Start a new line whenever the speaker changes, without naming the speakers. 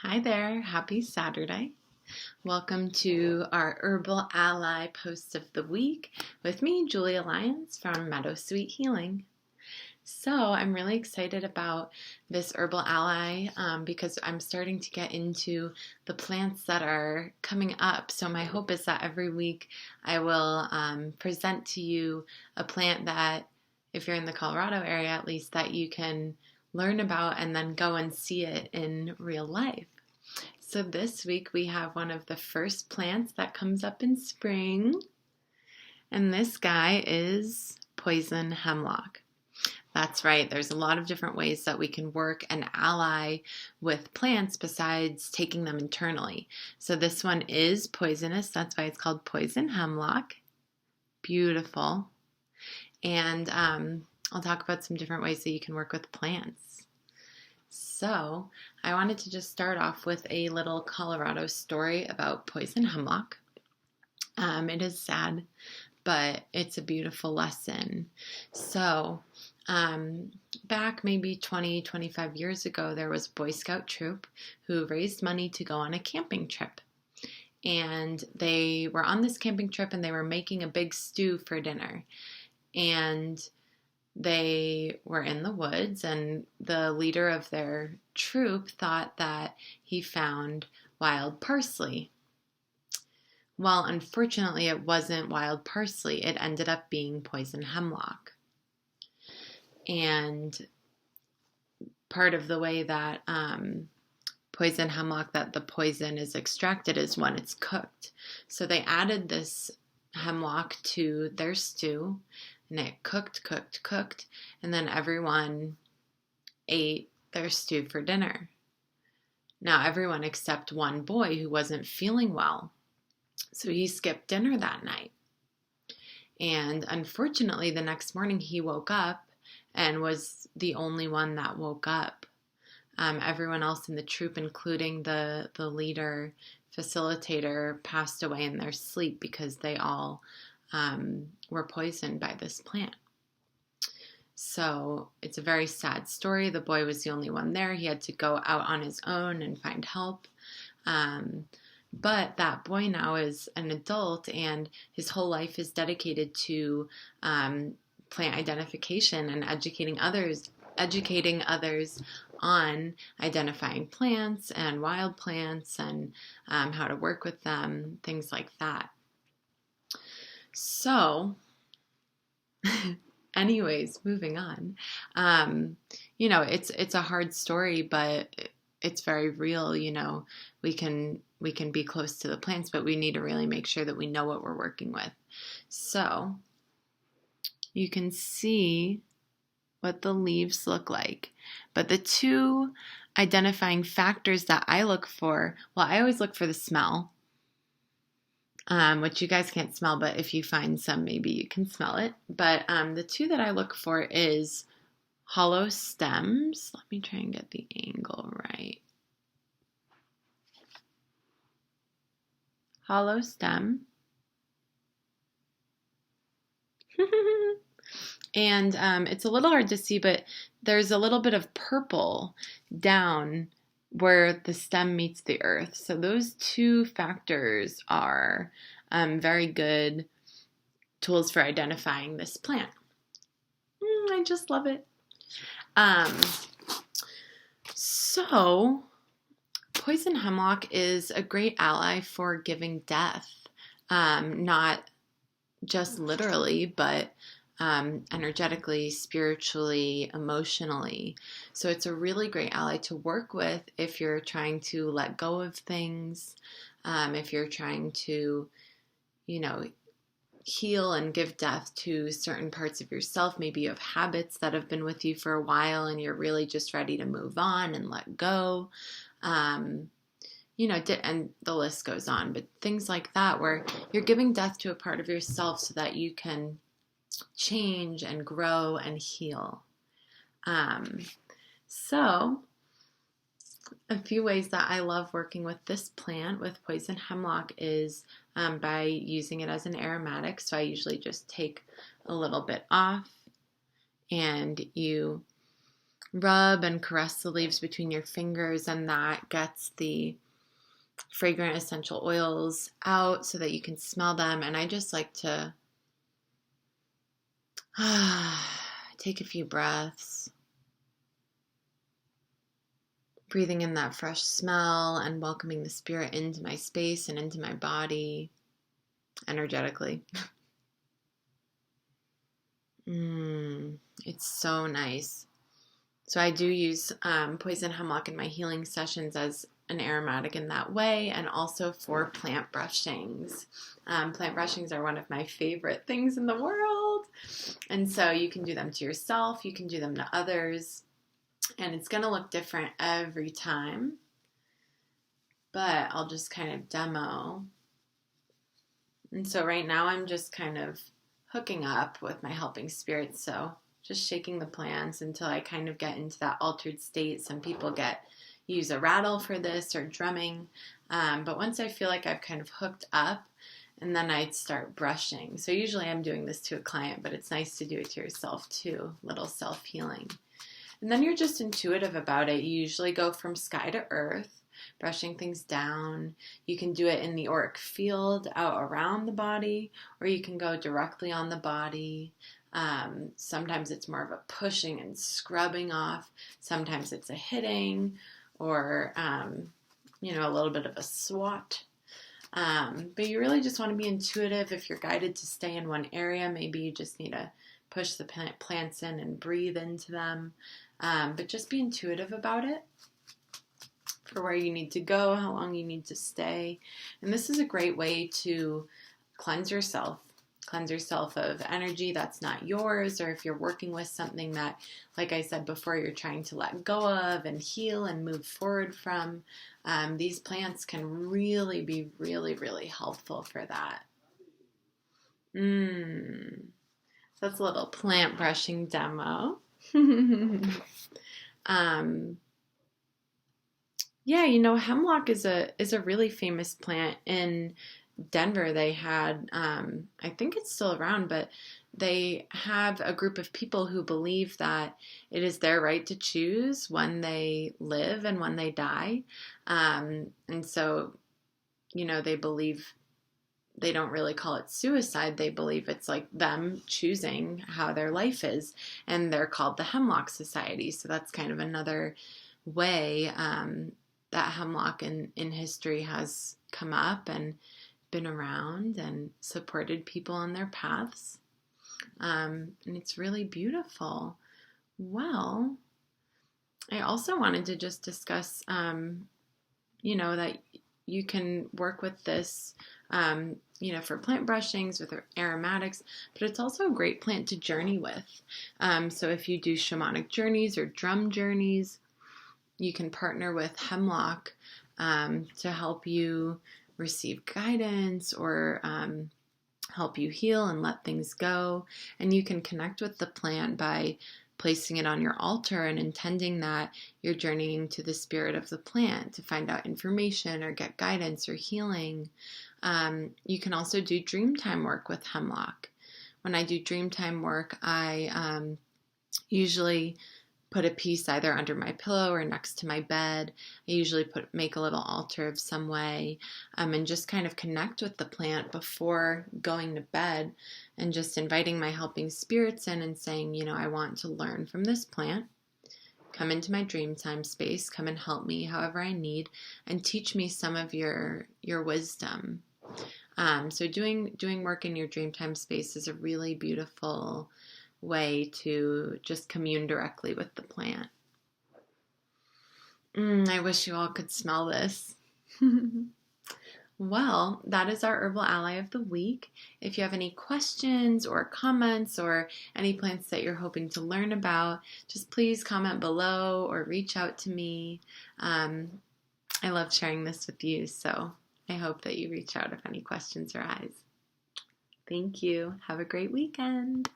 Hi there, happy Saturday. Welcome to our Herbal Ally Post of the Week with me, Julia Lyons from Meadow Sweet Healing. So, I'm really excited about this Herbal Ally because I'm starting to get into the plants that are coming up. So, my hope is that every week I will present to you a plant that, if you're in the Colorado area at least, that you can learn about and then go and see it in real life. So this week we have one of the first plants that comes up in spring, and this guy is poison hemlock. That's right, there's a lot of different ways that we can work and ally with plants besides taking them internally. So this one is poisonous, that's why it's called poison hemlock. Beautiful. And I'll talk about some different ways that you can work with plants. So, I wanted to just start off with a little Colorado story about poison hemlock. It is sad, but it's a beautiful lesson. So, back maybe 25 years ago, there was a Boy Scout troop who raised money to go on a camping trip. And they were on this camping trip and they were making a big stew for dinner. And they were in the woods, and the leader of their troop thought that he found wild parsley. Well, unfortunately, it wasn't wild parsley. It ended up being poison hemlock. And part of the way that poison hemlock, that the poison is extracted, is when it's cooked. So they added this hemlock to their stew, and it cooked, and then everyone ate their stew for dinner. Now, everyone except one boy who wasn't feeling well, so he skipped dinner that night. And unfortunately, the next morning he woke up and was the only one that woke up. Everyone else in the troop, including the leader, facilitator, passed away in their sleep because they all were poisoned by this plant. So it's a very sad story. The boy was the only one there. He had to go out on his own and find help. But that boy now is an adult, and his whole life is dedicated to plant identification and educating others on identifying plants and wild plants and how to work with them, things like that. So, anyways, moving on. It's a hard story, but it's very real. We can be close to the plants, but we need to really make sure that we know what we're working with. So, you can see what the leaves look like. But the two identifying factors that I look for, well, I always look for the smell. Which you guys can't smell, but if you find some, maybe you can smell it. But the two that I look for is hollow stems. Let me try and get the angle right. Hollow stem. And it's a little hard to see, but there's a little bit of purple down where the stem meets the earth. So those two factors are very good tools for identifying this plant. I just love it. So poison hemlock is a great ally for giving death, not just literally, but energetically, spiritually, emotionally. So it's a really great ally to work with if you're trying to let go of things, if you're trying to, heal and give death to certain parts of yourself. Maybe you have habits that have been with you for a while and you're really just ready to move on and let go. And the list goes on, but things like that where you're giving death to a part of yourself so that you can change and grow and heal. So a few ways that I love working with this plant, with poison hemlock, is by using it as an aromatic. So I usually just take a little bit off and you rub and caress the leaves between your fingers, and that gets the fragrant essential oils out so that you can smell them. And I just like to take a few breaths, breathing in that fresh smell and welcoming the spirit into my space and into my body energetically. It's so nice. So I do use poison hemlock in my healing sessions as an aromatic in that way, and also for plant brushings. Plant brushings are one of my favorite things in the world. And so you can do them to yourself, you can do them to others, and it's going to look different every time. But I'll just kind of demo. And so right now I'm just kind of hooking up with my helping spirits. So just shaking the plants until I kind of get into that altered state. Some people use a rattle for this or drumming. But once I feel like I've kind of hooked up, and then I'd start brushing. So usually I'm doing this to a client, but it's nice to do it to yourself too, little self-healing. And then you're just intuitive about it. You usually go from sky to earth, brushing things down. You can do it in the auric field out around the body, or you can go directly on the body. Sometimes it's more of a pushing and scrubbing off. Sometimes it's a hitting or, a little bit of a swat. But you really just want to be intuitive. If you're guided to stay in one area, maybe you just need to push the plants in and breathe into them. But just be intuitive about it for where you need to go, how long you need to stay. And this is a great way to cleanse yourself of energy that's not yours, or if you're working with something that, like I said before, you're trying to let go of and heal and move forward from. These plants can really be really, really helpful for that. So that's a little plant brushing demo. Hemlock is a really famous plant. In Denver, they had, I think it's still around, but they have a group of people who believe that it is their right to choose when they live and when they die. And so, they believe, they don't really call it suicide. They believe it's like them choosing how their life is. And they're called the Hemlock Society. So that's kind of another way that hemlock in history has come up and been around and supported people on their paths. And it's really beautiful. Well, I also wanted to just discuss, that you can work with this, for plant brushings with aromatics, but it's also a great plant to journey with. So if you do shamanic journeys or drum journeys, you can partner with hemlock to help you receive guidance or help you heal and let things go. And you can connect with the plant by placing it on your altar and intending that you're journeying to the spirit of the plant to find out information or get guidance or healing. You can also do dreamtime work with hemlock. When I do dreamtime work, I usually put a piece either under my pillow or next to my bed. I usually make a little altar of some way, and just kind of connect with the plant before going to bed, and just inviting my helping spirits in and saying, I want to learn from this plant. Come into my dreamtime space, come and help me however I need, and teach me some of your wisdom. So doing work in your dreamtime space is a really beautiful way to just commune directly with the plant. I wish you all could smell this. Well, that is our Herbal Ally of the Week. If you have any questions or comments or any plants that you're hoping to learn about, just please comment below or reach out to me. I love sharing this with you, so I hope that you reach out if any questions arise. Thank you. Have a great weekend.